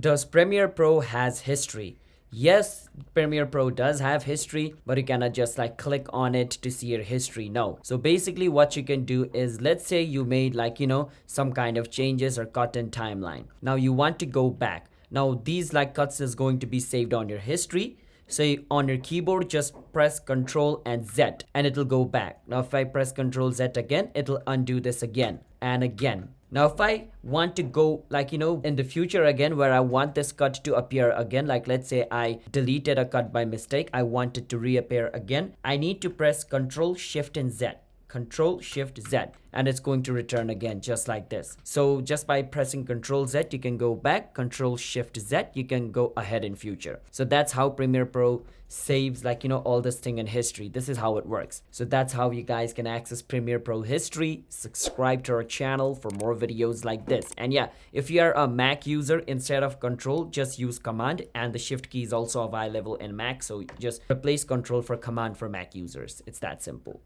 does Premiere Pro has history? Yes, Premiere Pro does have history, but you cannot just like click on it to see your history. No. So basically what you can do is, let's say you made like, some kind of changes or cut in timeline. Now you want to go back. Now these like cuts is going to be saved on your history. So on your keyboard, just press Ctrl and Z and it'll go back. Now if I press Ctrl Z again, it'll undo this again and again. Now if I want to go like, in the future again, where I want this cut to appear again, like let's say I deleted a cut by mistake, I want it to reappear again, I need to press Ctrl Shift and Z. Control Shift Z, and it's going to return again just like this. So just by pressing Control Z, you can go back. Control Shift Z, you can go ahead in future. So that's how Premiere Pro saves like, all this thing in history. This is how it works. So that's how you guys can access Premiere Pro history. Subscribe to our channel for more videos like this. And yeah, if you are a Mac user, instead of Control, just use Command, and the Shift key is also available in Mac. So just replace Control for Command for Mac users. It's that simple.